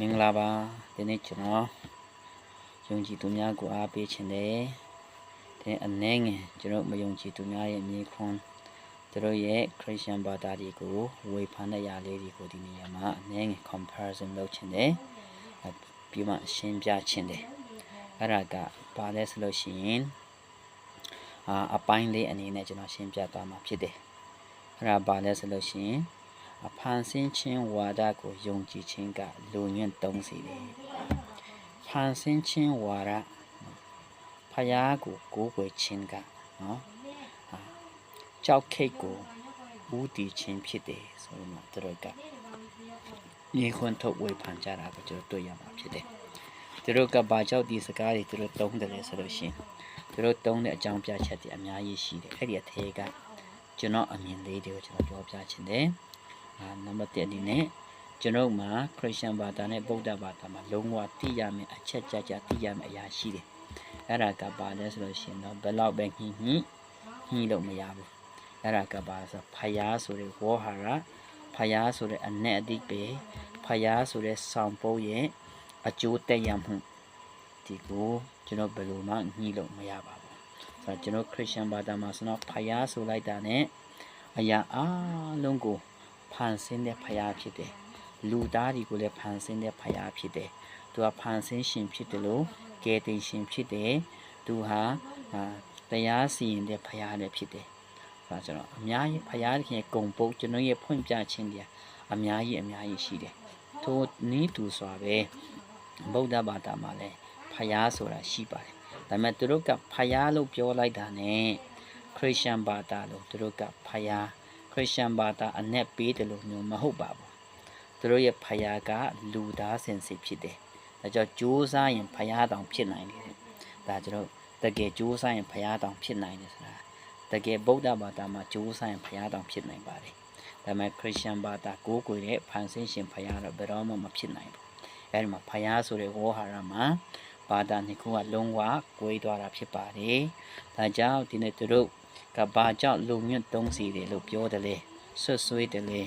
မင်္ဂလာပါဒီနေ့ကျွန်တော်ယုံကြည်သူများကိုအားပေးခြင်းတဲ့အနေငယ်ကျွန်တော်မယုံကြည်သူများရဲ့မြေခွန်းတို့ရဲ့ခရစ်ယာန်ဘာသာတွေကိုဝေဖန်တဲ့ຢာလေးတွေကိုဒီနေရာမှာအနေငယ် comparison လုပ်ခြင်းတဲ့ပြီးမှရှင်းပြခြင်းတဲ့အဲ့ဒါကပါလဲဆိုလို့ရှိရင်အပိုင်းလေးအနေနဲ့ကျွန်တော်ရှင်းပြသွားမှာဖြစ်တယ်အဲ့ဒါပါလဲဆိုလို့ရှိရင်ဖန်ဆင်းခြင်းဝါဒကိုယုံကြည်ခြင်းကလူညွန့်သုံးစီတယ်ဖန်ဆင်းခြင်းဝါဒဖယားကိုကိုးကွယ်ခြင်းကနော်ကြောက်ခိတ်ကိုဦးတည်ခြင်းဖြစ်တယ်ဆိုတော့သူတို့ကမြေခွန်းထုတ်ဝေဖန်ကြတာကိုကျွန်တော်တွေ့ရမှာဖြစ်တယ်သူတို့ကဘာကြောက်ဒီစကားတွေသူတို့သုံးတယ်လဲဆိုလို့ရှိရင်သူတို့သုံးတဲ့အကြောင်းပြချက်တွေအများကြီးရှိတယ်အဲ့ဒီအထဲကကျွန်တော်အမြင်လေးတွေကိုကျွန်တော်ပြောပြခြင်းတယ်နံပါတ်1အနေနဲ့ကျွန်တော်မှာခရစ်ယာန်ဘာသာနဲ့ဗုဒ္ဓဘာသာမှာလုံးဝသိရမယ်အချက်ကြကြသိရမယ်အရာရှိတယ်အဲ့ဒါကဘာလဲဆိုလို့ရှိရင်တော့ဘယ်တော့ပဲညှိလို့မရဘူးအဲ့ဒါကဘာလဲဆိုဖယားဆိုတဲ့ဝေါ်ဟာရဖယားဆိုတဲ့အ내အတိတ်ပဲဖယားဆိုတဲ့ဆောင်ပုတ်ရဲ့အကျိုးတက်ရမှုဒီကိုကျွန်တော်ဘယ်လိုမှညှိလို့မရပါဘူးဆိုတော့ကျွန်တော်ခရစ်ယာန်ဘာသာမှာဆိုတော့ဖယားဆိုလိုက်တာနဲ့အရာအလုံးကိုဖန်ဆင်းတဲ့ဖယားဖြစ်တယ်လူသားတွေကိုလည်းဖန်ဆင်းတဲ့ဖယားဖြစ်တယ်သူကဖန်ဆင်းရှင်ဖြစ်တယ်လို့ကယ်တင်ရှင်ဖြစ်တယ်သူဟာတရားစီရင်တဲ့ဖယားလည်းဖြစ်တယ်ဆိုတော့ကျွန်တော်အများကြီးဖယားခင်ဂုံပုတ်ကျွန်တော်ရဲ့ဖွင့်ပြခြင်းတွေအများကြီးရှိတယ်ထိုနည်းတူစွာပဲဗုဒ္ဓဘာသာမှာလည်းဖယားဆိုတာရှိပါတယ်ဒါပေမဲ့သူတို့ကဖယားလို့ပြောလိုက်တာ ਨੇ ခရစ်ယာန်ဘာသာလို့သူတို့ကဖယားခရစ်ယာန်ဘာသာအ내ပေးတယ်လို့မျိုးမဟုတ်ပါဘူးသူတို့ရဲ့ဖယားကလူသားစင်စစ်ဖြစ်တယ်ဒါကြောင့်ကြိုးစားရင်ဖယားတောင်ဖြစ်နိုင်တယ်ဒါကျွန်တော်တကယ်ကြိုးစားရင်ဖယားတောင်ဖြစ်နိုင်တယ်ဆိုတာတကယ်ဗုဒ္ဓဘာသာမှာကြိုးစားရင်ဖယားတောင်ဖြစ်နိုင်ပါတယ်ဒါပေမဲ့ခရစ်ယာန်ဘာသာကိုးကွယ်တဲ့ဖန်ဆင်းရှင်ဖယားတော့ဘယ်တော့မှမဖြစ်နိုင်ဘူးအဲဒီမှာဖယားဆိုတဲ့ဝေါ်ဟာရမှာဘာသာနှစ်ခုကလုံးဝကွဲသွားတာဖြစ်ပါတယ်ဒါကြောင့်ဒီနေ့သူတို့ကဘာကြောင့်လူညွတ်သုံးစီတယ်လို့ပြောတယ်လေဆွဆွေးတယ်လေ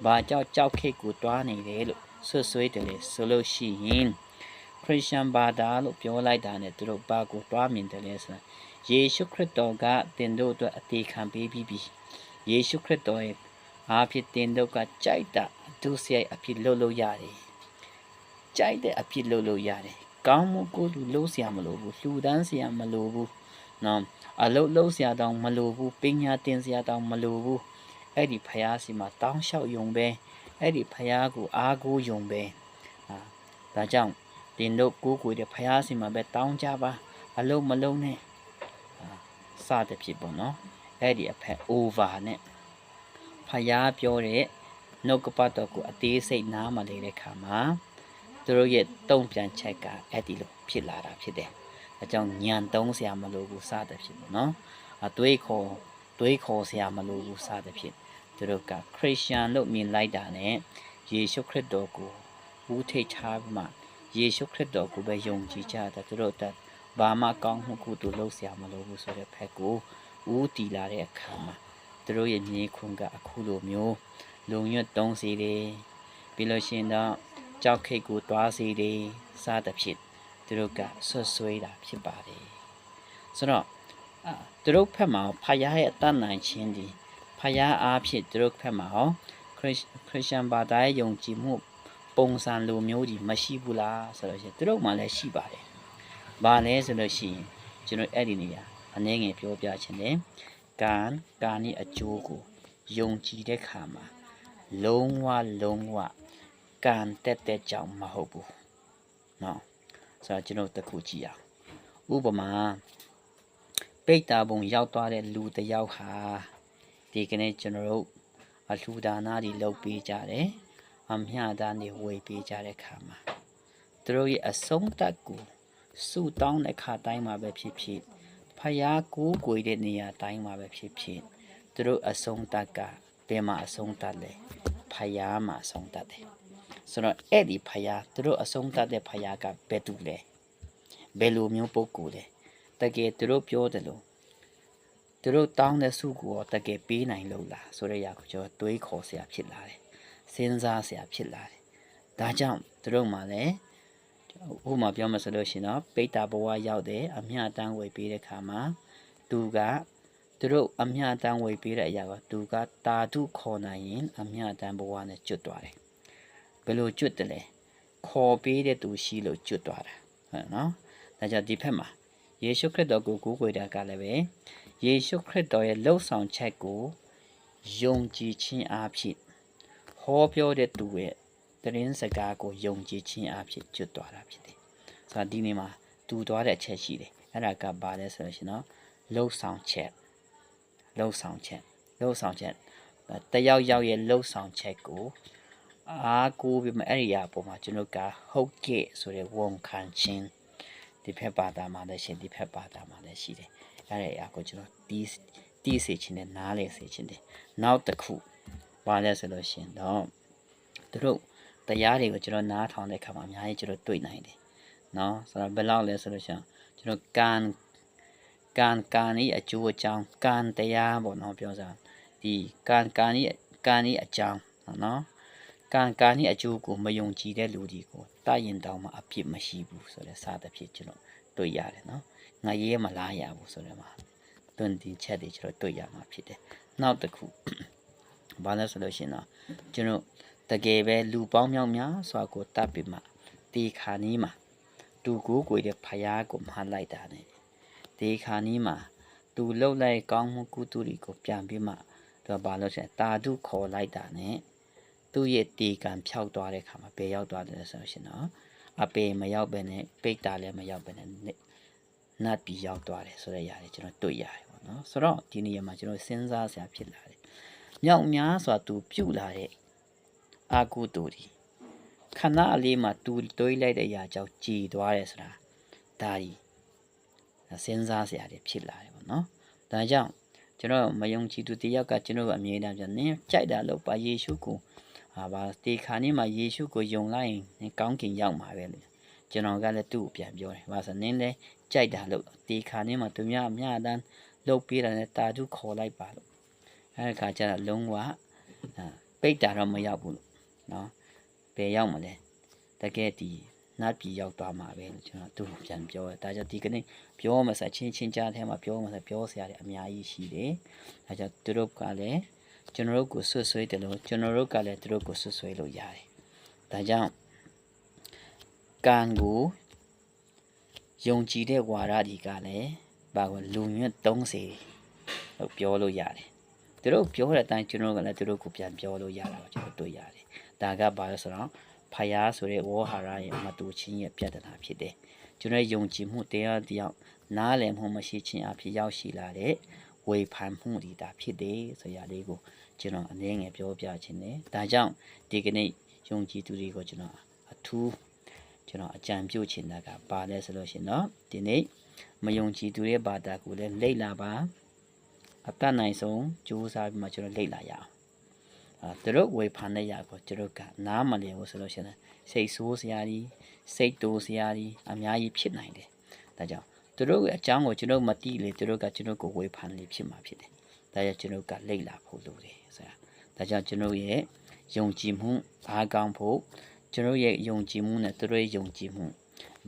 ဘာကြောင့်ကြောက်ခိတ်ကိုတွားနေတယ်လို့ဆွဆွေးတယ်လေဆိုလို့ရှိရင်ခရစ်ယာန်ဘာသာလို့ပြောလိုက်တာ ਨੇ သူတို့ဘာကိုတွားမြင်တယ်လဲဆိုယေရှုခရစ်တော်ကတင်တို့အတွက်အသေးခံပေးပြီးပြီယေရှုခရစ်တော်ရဲ့အားဖြင့်တင်တို့ကကြိုက်တာဒုစရိုက်အဖြစ်လုပ်ရတယ်ကြိုက်တဲ့အဖြစ်လုပ်ရတယ်ကောင်းမှုကိုလူလုံးစရာမလိုဘူးလှူဒန်းစရာမလိုဘူးနော်အလုပ်စရာတောင်မလိုဘူးပညာသင်စရာတောင်မလိုဘူးအဲ့ဒီဖယားစီမှာတောင်းလျှောက်ယုံပဲအဲ့ဒီဖယားကိုအားကိုးယုံပဲဒါကြောင့်တင်တို့ကိုးကွယ်တဲ့ဖယားစီမှာပဲတောင်းကြပါအလုံးမလုံးနဲ့စတဲ့ဖြစ်ပေါ့နော်အဲ့ဒီအဖက် over နဲ့ဖယားပြောတဲ့နှုတ်ကပတ်တော်ကိုအသေးစိတ်နားမလည်တဲ့ခါမှာသူတို့ရဲ့တုံ့ပြန်ချက်ကအဲ့ဒီလိုဖြစ်လာတာဖြစ်တယ်အကြောင်းညံသုံးစရာမလိုဘူးစတဲ့ဖြစ်ပေါ့နော်တွေးခေါ်စရာမလိုဘူးစတဲ့ဖြစ်သူတို့ကခရစ်ယာန်လို့မြင်လိုက်တာ ਨੇ ယေရှုခရစ်တော်ကိုဦးထိပ်ထားပြီးမှယေရှုခရစ်တော်ကိုပဲယုံကြည်ကြတာသူတို့ကဘာမှကောင်းမှုကုသိုလ်လုပ်စရာမလိုဘူးဆိုတဲ့ဖက်ကိုဦးတည်လာတဲ့အခါမှာသူတို့ရဲ့မြေခွန်းကအခုလိုမျိုးလုံညွတ်သုံးစီတယ်ပြီးလို့ရှိရင်တော့ကြောက်ခိတ်ကိုတွားစီတယ်စသဖြင့်သူတို့ကဆွဆွေးတာဖြစ်ပါတယ်ဆိုတော့သူတို့ဖက်မှာဖယားရဲ့အတတ်နိုင်ခြင်းဒီဖယားအားဖြင့်သူတို့ဖက်မှာဟောခရစ်ယာန်ဘာသာရဲ့ယုံကြည်မှုပုံစံလိုမျိုးဒီမရှိဘူးလားဆိုတော့သူတို့မှလည်းရှိပါတယ်ဘာလဲဆိုလို့ရှိရင်ကျွန်တော်အဲ့ဒီနေရာအနေငယ်ပြောပြခြင်းတယ်ကာနိအကျိုးကိုယုံကြည်တဲ့ခါမှာလုံးဝကံတက်ကြောင်မဟုတ်ဘူးနော်ဆိုတော့ကျွန်တော်တခုကြည့်အောင်ဥပမာပိတ်တာပုံရောက်သွားတဲ့လူတစ်ယောက်ဟာဒီကနေ့ကျွန်တော်တို့အလှူဒါနတွေလုပ်ပေးကြတယ်အမျှဒါနေဝေပေးကြတဲ့ခါမှာသူတို့ရဲ့အဆုံးသတ်ကိုစုတောင်းတဲ့ခါတိုင်းမှာပဲဖြစ်ဖြစ်ဖယားကိုးကွယ်တဲ့နေရာတိုင်းမှာပဲဖြစ်ဖြစ်သူတို့အဆုံးသတ်ကဘယ်မှာအဆုံးသတ်လဲဖယားမှာအဆုံးသတ်တယ်ဆိုတော့အဲ့ဒီဖယားသူတို့အဆုံးသတ်တဲ့ဖယားကဘယ်သူလဲဘယ်လိုမျိုးပုဂ္ဂိုလ်လဲတကယ်သူတို့ပြောတယ်လို့သူတို့တောင်းတဲ့စုကိုတကယ်ပေးနိုင်လို့လားဆိုတဲ့အရာကိုကျွန်တော်တွေးခေါ်စရာဖြစ်လာတယ်စဉ်းစားစရာဖြစ်လာတယ် ဒါကြောင့်သူတို့မှလည်းဥပမာပြောမှဆိုလို့ရှိရင်တော့ပိတ္တာဘဝရောက်တဲ့အမျှတန်းဝေပေးတဲ့ခါမှာသူကသူတို့အမျှတန်းဝေပေးတဲ့အရာကသူကတာဓုခေါ်နိုင်ရင်အမျှတန်းဘဝနဲ့ကျွတ်သွားတယ်ဘယ်လိုကျွတ်တယ်လဲခေါ်ပေးတဲ့သူရှိလို့ကျွတ်သွားတာဟုတ်နော်ဒါကြောင့်ဒီဖက်မှာယေရှုခရစ်တော်ကိုကိုးကွယ်တာကလည်းပဲယေရှုခရစ်တော်ရဲ့လှုပ်ဆောင်ချက်ကိုယုံကြည်ခြင်းအဖြစ်ဟောပြောတဲ့သူရဲ့သတင်းစကားကိုယုံကြည်ခြင်းအဖြစ်ကျွတ်သွားတာဖြစ်တယ်ဆိုတော့ဒီနေ့မှာတူသွားတဲ့အချက်ရှိတယ်အဲ့ဒါကဘာလဲဆိုလို့ရှိရင်တော့လှုပ်ဆောင်ချက်တယောက်ရဲ့လှုပ်ဆောင်ချက်ကိုအားကိုးပြီးမှအဲ့ဒီအပေါ်မှာကျွန်တော်ကဟုတ်ကဲ့ဆိုတဲ့ဝန်ခံခြင်းဒီဖက်ဘာသာမှာလည်းရှင်ဒီဖက်ဘာသာမှာလည်းရှိတယ်အဲ့ဒီအရာကိုကျွန်တော်တီးစေခြင်းနဲ့နားလေစေခြင်းတယ်နောက်တစ်ခုဘာလဲဆိုလို့ရှင်တော့သူတို့တရားတွေကိုကျွန်တော်နားထောင်တဲ့အခါမှာအများကြီးကျွန်တော်တွေ့နိုင်တယ်နော်ဆိုတော့ဘယ်လောက်လဲဆိုလို့ရှင်ကျွန်တော်ကန်ဤအကျိုးအကြောင်းကန်တရားပေါ့နော်ပြောစားဒီကန်ဤအကြောင်းနော်ကန်ဤအကျိုးကိုမယုံကြည်တဲ့လူတွေကိုတရင်တောင်မှအပြစ်မရှိဘူးဆိုတဲ့စာတစ်ဖြစ်ကျွန်တော်တွေ့ရတယ်နော်ငါရေးမလားရဘူးဆိုတဲ့မှာတွင်ဒီချက်တွေကျွန်တော်တွေ့ရမှာဖြစ်တယ်နောက်တစ်ခုဘာလဲဆိုလို့ရှင်တော့ကျွန်တော်တကယ်ပဲလူပေါင်းမြောက်များစွာကိုတတ်ပြီးမှဒီခါနီးမှာသူကိုကိုယ်တဲ့ဖယားကိုမှတ်လိုက်တာ ਨੇ ဒီခါနီးမှာသူလှုပ်လိုက်ကောင်းမှုကုသိုလ်တွေကိုပြန်ပြီးမှသူကဘာလို့ဆိုရင်တာဓုခေါ်လိုက်တာ ਨੇ သူ့ရဲ့တေကံဖြောက်သွားတဲ့ခါမှာဘယ်ရောက်သွားတယ်ဆိုလို့ရှင်တော့အပေမရောက်ပဲနဲ့ပိတ်တာလည်းမရောက်ပဲနဲ့နတ်ပြည်ရောက်သွားတယ်ဆိုတဲ့ຢာတွေကျွန်တော်တွေ့ရတယ်ပေါ့နော်ဆိုတော့ဒီနေရာမှာကျွန်တော်စဉ်းစားစရာဖြစ်လာတယ်မြောက်များစွာသူပြုတ်လာတဲ့အာကုတူဒီခဏအလေးမှာသူတွေးလိုက်တဲ့အရာကြောင့်ကြည်သွားတယ်ဆိုတာဒါကြီးစဉ်းစားစရာတွေဖြစ်လာတယ်ပေါ့နော်ဒါကြောင့်ကျွန်တော်မယုံကြည်သူတယောက်ကကျွန်တော်အမြဲတမ်းပြောနင်းကြိုက်တာလို့ပါယေရှုကိုဘာတေခါနေမှာယေရှုကိုယုံလိုက်ရင်ကောင်းကင်ရောက်မှာပဲလေကျွန်တော်ကလည်းသူ့ကိုပြန်ပြောတယ်ဘာဆိုနင်းလဲကြိုက်တာလို့တေခါနေမှာသူများအများတန်းလှုပ်ပေးတာနဲ့တာဓုခေါ်လိုက်ပါလို့အဲ့ဒီခါကျတော့လုံးဝပိတ်တာတော့မရောက်ဘူးလို့နော်ဘယ်ရောက်မလဲတကယ်ဒီနတ်ပြည်ရောက်သွားမှာပဲလို့ကျွန်တော်သူ့ကိုပြန်ပြောတယ်ဒါကြောင့်ဒီကနေ့ပြောမှဆိုချင်းကြားထဲမှာပြောမှဆိုပြောစရာတွေအများကြီးရှိတယ်ဒါကြောင့်သူတို့ကလည်းကျွန်တော်တို့ကိုဆွဆွဲတယ်လို့ကျွန်တော်တို့ကလည်းသူတို့ကိုဆွဆွဲလို့ရတယ်ဒါကြောင့်ကံကိုယုံကြည်တဲ့ဝါဒတွေကလည်းဘာကိုလူညွတ်30လို့ပြောလို့ရတယ်သူတို့ပြောတဲ့အတိုင်းကျွန်တော်ကလည်းသူတို့ကိုပြန်ပြောလို့ရတာကိုကျွန်တော်တွေ့ရတယ်ဒါကဘာလဲဆိုတော့ဖယားဆိုတဲ့ဝေါ်ဟာရရဲ့မတူချင်းရဲ့ပြဿနာဖြစ်တယ်ကျွန်တော်ယုံကြည်မှုတရားနားလည်မှုမရှိခြင်းအဖြစ်ရောက်ရှိလာတဲ့ဝေဖန်မှုတွေဒါဖြစ်တယ်ဆိုရလေးကိုကျွန်တော်အနေငယ်ပြောပြခြင်းတယ်ဒါကြောင့်ဒီကနေ့ယုံကြည်သူတွေကိုကျွန်တော်အထူးကျွန်တော်အကြံပြုချင်တာကဘာလဲဆိုလို့ရှင်တော့ဒီနေ့မယုံကြည်သူရဲ့ဘာသာကိုလည်းလေ့လာပါအတတ်နိုင်ဆုံးကြိုးစားပြီးမှကျွန်တော်လေ့လာရအောင်သူတို့ဝေဖန်တဲ့ຢာကိုကျွန်တော်ကနားမလည်ဘူးဆိုလို့ရှင်စိတ်ဆိုးစရာကြီးစိတ်တိုးစရာကြီးအများကြီးဖြစ်နိုင်တယ်ဒါကြောင့်သူတို့ရဲ့အကြောင်းကိုကျွန်တော်မသိလေသူတို့ကကျွန်တော်ကိုဝေဖန်လေဖြစ်မှာဖြစ်တယ်ဒါကြောင့်ကျွန်တော်ကလေ့လာဖို့လိုတယ်ဆိုတာဒါကြောင့်ကျွန်တော်ရဲ့ယုံကြည်မှုအားကောင်းဖို့ကျွန်တော်ရဲ့ယုံကြည်မှုနဲ့သူတို့ရဲ့ယုံကြည်မှု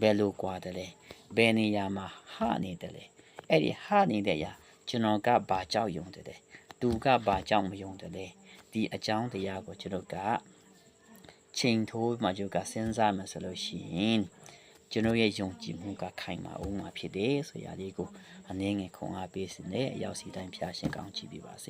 ဘယ်လိုကွာတယ်လဲဘယ်နေရာမှာဟနေတယ်လဲအဲ့ဒီဟနေတဲ့ຢာကျွန်တော်ကဘာကြောက်ယုံတယ်လဲသူကဘာကြောက်မယုံတယ်လဲဒီအကြောင်းတရားကိုကျွန်တော်ကချိန်ထိုးမှကျွန်တော်ကစဉ်းစားမှဆိုလို့ရှိရင်ကျွန်တော်ရဲ့ယုံကြည်မှုကခိုင်မာအောင်မှာဖြစ်တယ်ဆိုရာလေးကိုအနေငယ်ခွန်အားပေးစင်တဲ့အရောက်စီတိုင်းဖျားရှင်ကောင်းချီးပေးပါစေ